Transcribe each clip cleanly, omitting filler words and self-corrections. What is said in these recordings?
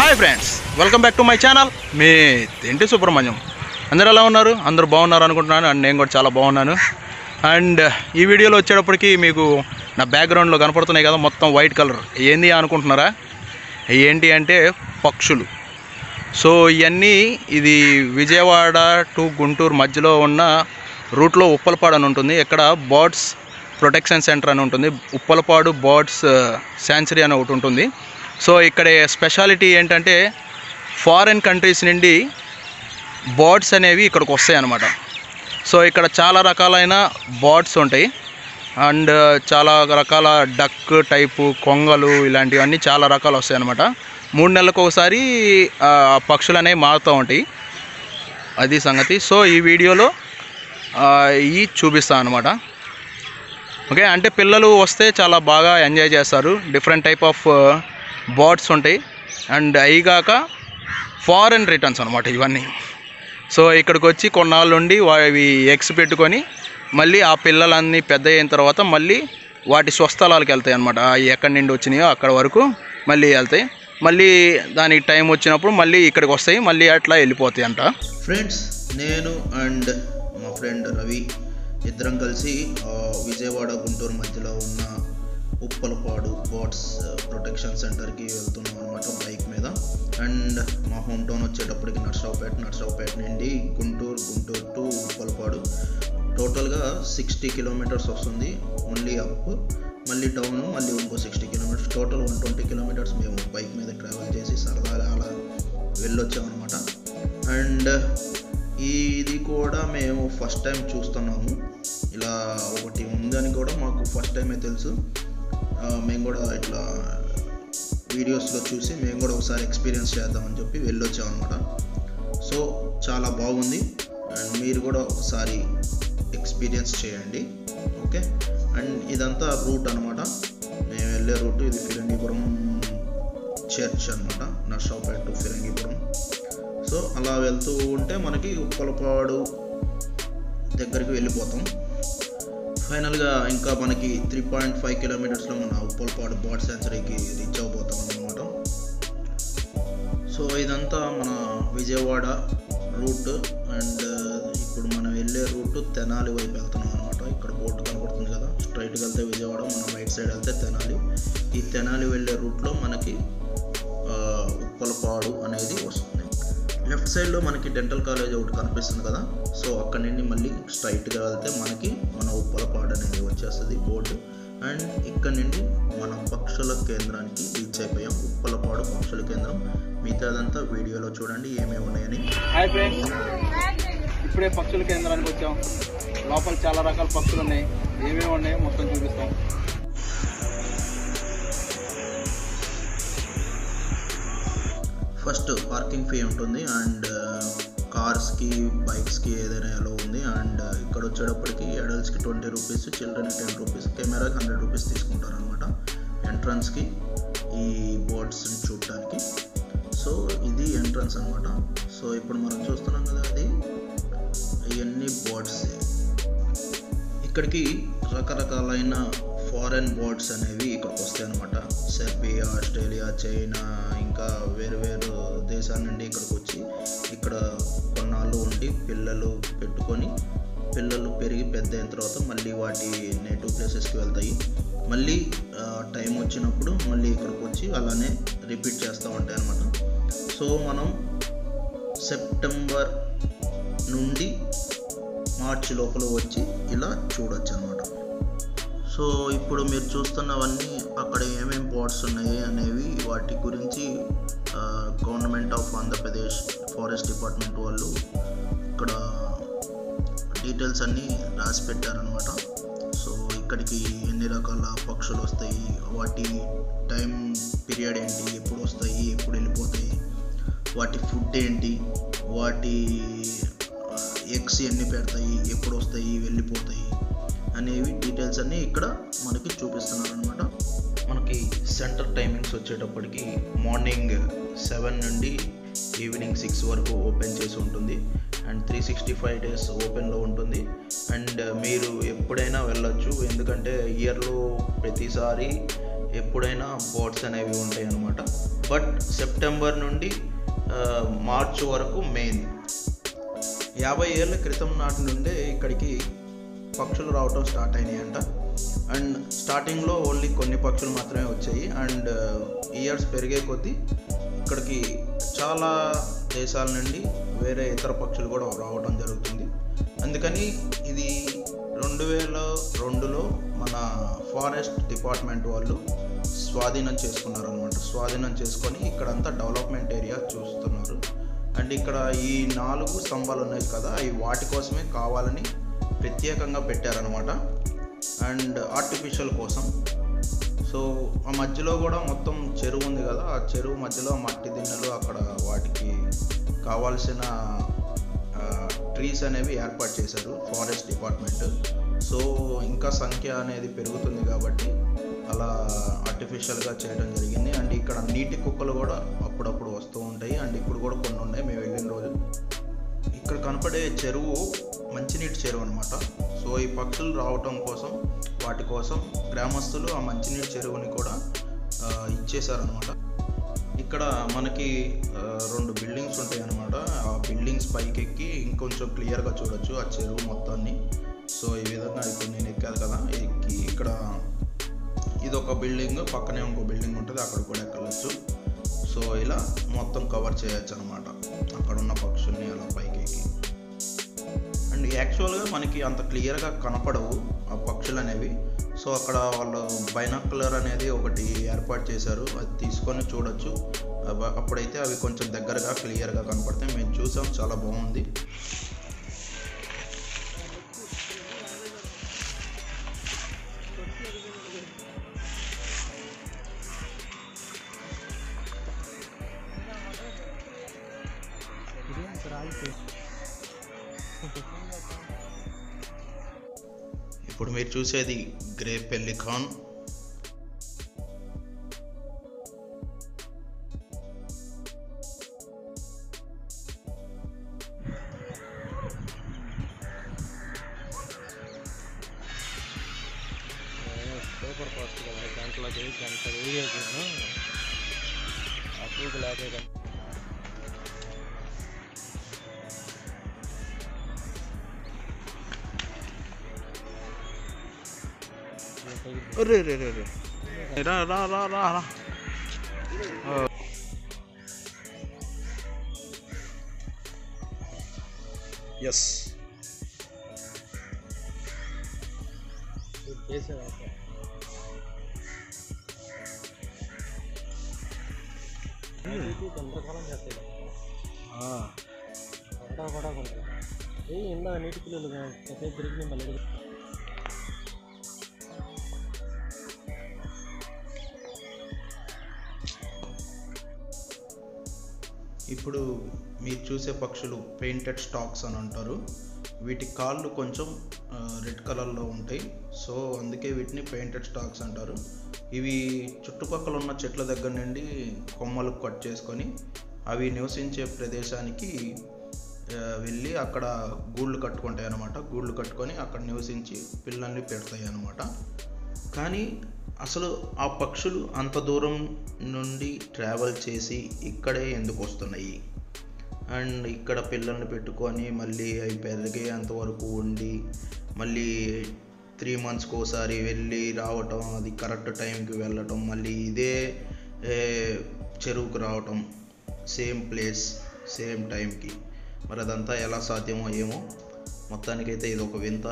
Hi friends, welcome back to my channel. మీ తింటి సుబ్రహ్మణ్యం. అందరూ ఎలా ఉన్నారు? అందరూ బాగున్నారు అనుకుంటున్నాను. అండ్ నేను కూడా చాలా బాగున్నాను. అండ్ ఈ వీడియోలో వచ్చేటప్పటికి మీకు నా బ్యాక్గ్రౌండ్లో కనపడుతున్నాయి కదా, మొత్తం వైట్ కలర్. ఏంది అనుకుంటున్నారా? ఏంటి అంటే పక్షులు. సో ఇవన్నీ ఇది విజయవాడ టు గుంటూరు మధ్యలో ఉన్న రూట్లో ఉప్పలపాడు అని ఉంటుంది. ఇక్కడ బర్డ్స్ ప్రొటెక్షన్ సెంటర్ అని ఉంటుంది. ఉప్పలపాడు బర్డ్స్ శాంచురీ అని ఒకటి ఉంటుంది. సో ఇక్కడ స్పెషాలిటీ ఏంటంటే ఫారిన్ కంట్రీస్ నుండి బర్డ్స్ అనేవి ఇక్కడికి వస్తాయి అన్నమాట. సో ఇక్కడ చాలా రకాలైన బర్డ్స్ ఉంటాయి. అండ్ చాలా రకాల డక్ టైపు, కొంగలు, ఇలాంటివన్నీ చాలా రకాలు వస్తాయి అన్నమాట. 3 నెలలకు ఒకసారి పక్షులు అనేవి మారుతూ ఉంటాయి. అది సంగతి. సో ఈ వీడియోలో ఇవి చూపిస్తాను అనమాట. ఓకే, అంటే పిల్లలు వస్తే చాలా బాగా ఎంజాయ్ చేస్తారు. డిఫరెంట్ టైప్ ఆఫ్ బర్డ్స్ ఉంటాయి. అండ్ అయిగాక ఫారెన్ రిటర్న్స్ అనమాట ఇవన్నీ. సో ఇక్కడికి వచ్చి కొన్నాళ్ళు ఉండి అవి ఎగ్స్ పెట్టుకొని మళ్ళీ ఆ పిల్లలన్నీ పెద్ద అయిన తర్వాత మళ్ళీ వాటి స్వస్థలాలకు వెళ్తాయి అనమాట. ఎక్కడి నుండి వచ్చినాయో అక్కడ వరకు మళ్ళీ వెళ్తాయి. మళ్ళీ దానికి టైం వచ్చినప్పుడు మళ్ళీ ఇక్కడికి వస్తాయి, మళ్ళీ అట్లా వెళ్ళిపోతాయి అంట. ఫ్రెండ్స్, నేను అండ్ మా ఫ్రెండ్ రవి ఇద్దరం కలిసి విజయవాడ గుంటూరు మధ్యలో ఉన్న ఉప్పలపాడు బర్డ్స్ ప్రొటెక్షన్ సెంటర్కి వెళ్తున్నాం అనమాట బైక్ మీద. అండ్ మా హోమ్ టౌన్ వచ్చేటప్పటికి నర్సరావుపేట నుండి గుంటూరు టు ఉప్పలపాడు టోటల్గా 60 కిలోమీటర్స్ వస్తుంది. ఓన్లీ అప్, మళ్ళీ టౌన్, మళ్ళీ ఇంకో 60 కిలోమీటర్స్, టోటల్ 120 కిలోమీటర్స్ మేము బైక్ మీద ట్రావెల్ చేసి సరదాగా అలా వెళ్ళొచ్చామన్నమాట. అండ్ ఇది కూడా మేము ఫస్ట్ టైం చూస్తున్నాము. ఇలా ఒకటి ఉందని కూడా మాకు ఫస్ట్ టైమే తెలుసు. మేము కూడా ఇట్లా వీడియోస్లో చూసి మేము కూడా ఒకసారి ఎక్స్పీరియన్స్ చేద్దామని చెప్పి వెళ్ళొచ్చామన్నమాట. సో చాలా బాగుంది. అండ్ మీరు కూడా ఒకసారి ఎక్స్పీరియన్స్ చేయండి. ఓకే, అండ్ ఇదంతా రూట్ అనమాట. మేము వెళ్ళే రూట్ ఇది ఫిరంగిపురం చర్చ్ అనమాట, నర్సరావుపేట టు ఫిరంగిపురం. సో అలా వెళ్తూ ఉంటే మనకి ఉప్పలపాడు దగ్గరికి వెళ్ళిపోతాం. ఫైనల్గా ఇంకా మనకి 3.5 కిలోమీటర్స్లో మన ఉప్పలపాడు బర్డ్ శాంచురీకి రీచ్ అవబోతాం అన్నమాట. సో ఇదంతా మన విజయవాడ రూట్. అండ్ ఇప్పుడు మనం వెళ్ళే రూట్ తెనాలి వైపు వెళ్తున్నాం అనమాట. ఇక్కడ బోర్డు కనపడుతుంది కదా, స్ట్రైట్గా వెళ్తే విజయవాడ, మనం రైట్ సైడ్ వెళ్తే తెనాలి. ఈ తెనాలి వెళ్ళే రూట్లో మనకి ఉప్పలపాడు అనేది వస్తుంది. లెఫ్ట్ సైడ్లో మనకి డెంటల్ కాలేజ్ ఒకటి కనిపిస్తుంది కదా, సో అక్కడి నుండి మళ్ళీ స్ట్రైట్గా వెళ్తే మనకి మన ఉప్పలపాడు అనేది వచ్చేస్తుంది బోర్డు. అండ్ ఇక్కడ నుండి మనం పక్షుల కేంద్రానికి రీచ్ అయిపోయాం. ఉప్పలపాడు పక్షుల కేంద్రం. మిగతాదంతా వీడియోలో చూడండి ఏమేమి ఉన్నాయని. హాయ్ ఫ్రెండ్స్, ఇప్పుడే పక్షుల కేంద్రానికి వచ్చాం. లోపల చాలా రకాల పక్షులు ఉన్నాయి. ఏమేమి ఉన్నాయో మొత్తం చూపిస్తాం. ఫస్ట్ పార్కింగ్ ఫీ ఉంటుంది. అండ్ కార్స్కి, బైక్స్కి ఏదైనా ఎలా ఉంది. అండ్ ఇక్కడ వచ్చేటప్పటికి అడల్ట్స్కి 20 రూపీస్, చిల్డ్రన్కి 10 రూపీస్, కెమెరాకి 100 రూపీస్ తీసుకుంటారనమాట ఎంట్రన్స్కి ఈ బర్డ్స్ని చూడటానికి. సో ఇది ఎంట్రన్స్ అనమాట. సో ఇప్పుడు మనం చూస్తున్నాం కదా, అది ఇవన్నీ బర్డ్స్. ఇక్కడికి రకరకాలైన ఫారెన్ బర్డ్స్ అనేవి ఇక్కడికి వస్తాయి అనమాట. సెర్బియా, ఆస్ట్రేలియా, చైనా, ఇంకా వేరు దేశాల నుండి ఇక్కడికి వచ్చి ఇక్కడ కొన్నాళ్ళు ఉండి పిల్లలు పెట్టుకొని, పిల్లలు పెరిగి పెద్ద అయిన తర్వాత మళ్ళీ వాటి నేటివ్ ప్లేసెస్కి వెళ్తాయి. మళ్ళీ టైం వచ్చినప్పుడు మళ్ళీ ఇక్కడికి వచ్చి అలానే రిపీట్ చేస్తూ ఉంటాయి అన్నమాట. సో మనం సెప్టెంబర్ నుండి మార్చి లోపల వచ్చి ఇలా చూడొచ్చు అనమాట. సో ఇప్పుడు మీరు చూస్తున్నవన్నీ అక్కడ ఏమేమి బర్డ్స్ ఉన్నాయి అనేవి, వాటి గురించి government of Andhra Pradesh forest department వాళ్ళు ఇక్కడ డీటెయిల్స్ అన్నీ రాసి పెట్టారనమాట. సో ఇక్కడికి ఎన్ని రకాల పక్షులు వస్తాయి, వాటి టైం పీరియడ్ ఏంటి, ఎప్పుడు వస్తాయి, ఎప్పుడు వెళ్ళిపోతాయి, వాటి ఫుడ్ ఏంటి, వాటి ఎగ్స్ ఎన్ని పెడతాయి, ఎప్పుడు వస్తాయి, వెళ్ళిపోతాయి అనేవి డీటెయిల్స్ అన్నీ ఇక్కడ మనకి చూపిస్తున్నారు అనమాట. మనకి సెంటర్ టైమింగ్స్ వచ్చేటప్పటికి మార్నింగ్ 7 నుండి ఈవినింగ్ 6 వరకు ఓపెన్ చేసి ఉంటుంది. అండ్ 365 డేస్ ఓపెన్లో ఉంటుంది. అండ్ మీరు ఎప్పుడైనా వెళ్ళొచ్చు, ఎందుకంటే ఇయర్లో ప్రతిసారి ఎప్పుడైనా బోట్స్ అనేవి ఉంటాయి అన్నమాట. బట్ సెప్టెంబర్ నుండి మార్చ్ వరకు మెయిన్. 50 ఏళ్ళ క్రితం నాటి నుండే ఇక్కడికి పక్షులు రావటం స్టార్ట్ అయినాయంట. అండ్ స్టార్టింగ్లో ఓన్లీ కొన్ని పక్షులు మాత్రమే వచ్చాయి. అండ్ ఇయర్స్ పెరిగే కొద్దీ ఇక్కడికి చాలా దేశాల నుండి వేరే ఇతర పక్షులు కూడా రావడం జరుగుతుంది. అందుకని ఇది 2002లో మన ఫారెస్ట్ డిపార్ట్మెంట్ వాళ్ళు స్వాధీనం చేసుకున్నారనమాట. స్వాధీనం చేసుకొని ఇక్కడంతా డెవలప్మెంట్ ఏరియా చూస్తున్నారు. అండ్ ఇక్కడ ఈ 4 స్తంభాలు ఉన్నాయి కదా, అవి వాటి కోసమే కావాలని ప్రత్యేకంగా పెట్టారనమాట. అండ్ ఆర్టిఫిషియల్ కోసం. సో ఆ మధ్యలో కూడా మొత్తం చెరువు ఉంది కదా, ఆ చెరువు మధ్యలో మట్టి దిన్నెలు, అక్కడ వాటికి కావాల్సిన ట్రీస్ అనేవి ఏర్పాటు చేశారు ఫారెస్ట్ డిపార్ట్మెంట్. సో ఇంకా సంఖ్య అనేది పెరుగుతుంది కాబట్టి అలా ఆర్టిఫిషియల్గా చేయడం జరిగింది. అండ్ ఇక్కడ నీటి కుక్కలు కూడా అప్పుడప్పుడు వస్తూ ఉంటాయి. అండ్ ఇప్పుడు కూడా కొన్ని ఉన్నాయి మేము వెళ్ళిన రోజు. ఇక్కడ కనపడే చెరువు మంచినీటి చెరువు అనమాట. సో ఈ పక్షులు రావటం కోసం వాటి కోసం గ్రామస్తులు ఆ మంచినీటి చెరువుని కూడా ఇచ్చేశారనమాట. ఇక్కడ మనకి 2 బిల్డింగ్స్ ఉంటాయి అన్నమాట. ఆ బిల్డింగ్స్ పైకి ఎక్కి ఇంకొంచెం క్లియర్గా చూడొచ్చు ఆ చెరువు మొత్తాన్ని. సో ఈ విధంగా ఇప్పుడు నేను ఎక్కాను కదా, ఎక్కి ఇక్కడ ఇదొక బిల్డింగ్, పక్కనే ఇంకో బిల్డింగ్ ఉంటుంది, అక్కడ కూడా ఎక్కవచ్చు. సో ఇలా మొత్తం కవర్ చేయొచ్చు అనమాట అక్కడ ఉన్న పక్షుల్ని అలా పైకి ఎక్కి. అండ్ యాక్చువల్గా మనకి అంత క్లియర్గా కనపడవు ఆ పక్షులు అనేవి. సో అక్కడ వాళ్ళు బైనాక్యులర్ అనేది ఒకటి ఏర్పాటు చేశారు, అది తీసుకొని చూడొచ్చు. అప్పుడైతే అవి కొంచెం దగ్గరగా క్లియర్గా కనపడతాయి. మేము చూసాం, చాలా బాగుంది. ఇప్పుడు మీరు చూసేది గ్రే పెలికాన్. సూపర్ ఫాస్ట్ కదా, గంటలకి గంట వీడియో అప్పుడు లేక రే రే రే రే రా రా రా రా రా. ఎస్ చేసేవా గంటకాలం చేస్తాయి కూడా కొంటారు. ఇందా నీటి పిల్లలు తిరిగి మళ్ళీ ఇప్పుడు మీరు చూసే పక్షులు పెయింటెడ్ స్టాక్స్ అని అంటారు. వీటి కాళ్ళు కొంచెం రెడ్ కలర్లో ఉంటాయి. సో అందుకే వీటిని పెయింటెడ్ స్టాక్స్ అంటారు. ఇవి చుట్టుపక్కల ఉన్న చెట్ల దగ్గర నుండి కొమ్మలు కట్ చేసుకొని అవి నివసించే ప్రదేశానికి వెళ్ళి అక్కడ గూళ్ళు కట్టుకుంటాయి అన్నమాట. గూళ్ళు కట్టుకొని అక్కడ నివసించి పిల్లల్ని పెడతాయి అన్నమాట. కానీ అసలు ఆ పక్షులు అంత దూరం నుండి ట్రావెల్ చేసి ఇక్కడే ఎందుకు వస్తున్నాయి? అండ్ ఇక్కడ పిల్లల్ని పెట్టుకొని మళ్ళీ అవి పెరిగేంతవరకు ఉండి మళ్ళీ 3 monthsకి ఒకసారి వెళ్ళి రావటం, అది కరెక్ట్ టైంకి వెళ్ళటం, మళ్ళీ ఇదే చెరువుకు రావటం, సేమ్ ప్లేస్ సేమ్ టైంకి. మరి అదంతా ఎలా సాధ్యమో ఏమో. మొత్తానికైతే ఇది ఒక వింత.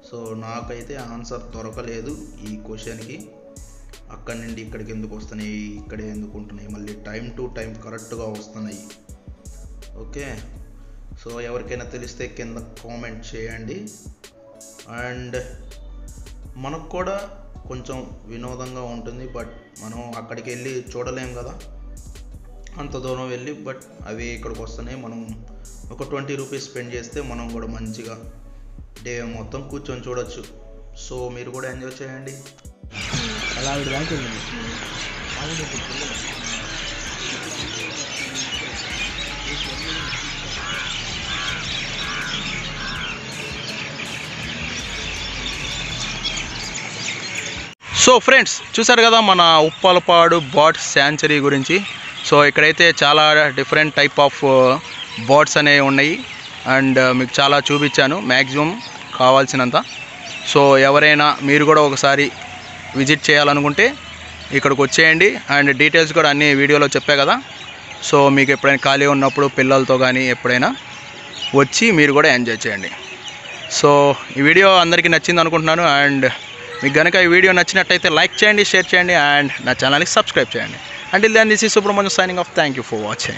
సో నాకైతే ఆన్సర్ దొరకలేదు ఈ క్వశ్చన్కి. అక్కడి నుండి ఇక్కడికి ఎందుకు వస్తున్నాయి, ఇక్కడే ఎందుకు ఉంటున్నాయి, మళ్ళీ టైం టు టైం కరెక్ట్గా వస్తున్నాయి. ఓకే, సో ఎవరికైనా తెలిస్తే కింద కామెంట్ చేయండి. అండ్ మనకు కూడా కొంచెం వినోదంగా ఉంటుంది. బట్ మనం అక్కడికి వెళ్ళి చూడలేం కదా అంత దూరం వెళ్ళి. బట్ అవి ఇక్కడికి వస్తున్నాయి. మనం ఒక 20 రూపీస్ స్పెండ్ చేస్తే మనం కూడా మంచిగా డే మొత్తం కూర్చొని చూడొచ్చు. సో మీరు కూడా ఎంజాయ్ చేయండి. అలా సో ఫ్రెండ్స్ చూసారు కదా మన ఉప్పలపాడు బర్డ్ శాంచురీ గురించి. సో ఇక్కడైతే చాలా డిఫరెంట్ టైప్ ఆఫ్ బర్డ్స్ అనేవి ఉన్నాయి అండ్ మీకు చాలా చూపించాను మ్యాక్సిమం కావాల్సినంత. సో ఎవరైనా మీరు కూడా ఒకసారి విజిట్ చేయాలనుకుంటే ఇక్కడికి వచ్చేయండి. అండ్ డీటెయిల్స్ కూడా అన్ని వీడియోలో చెప్పా కదా. సో మీకు ఎప్పుడైనా ఖాళీ ఉన్నప్పుడు పిల్లలతో కానీ ఎప్పుడైనా వచ్చి మీరు కూడా ఎంజాయ్ చేయండి. సో ఈ వీడియో అందరికీ నచ్చింది అనుకుంటున్నాను. అండ్ మీకు కనుక ఈ వీడియో నచ్చినట్టయితే లైక్ చేయండి, షేర్ చేయండి అండ్ నా ఛానల్కి సబ్స్క్రైబ్ చేయండి. Until then, this is Subramaniam signing off. Thank you for watching.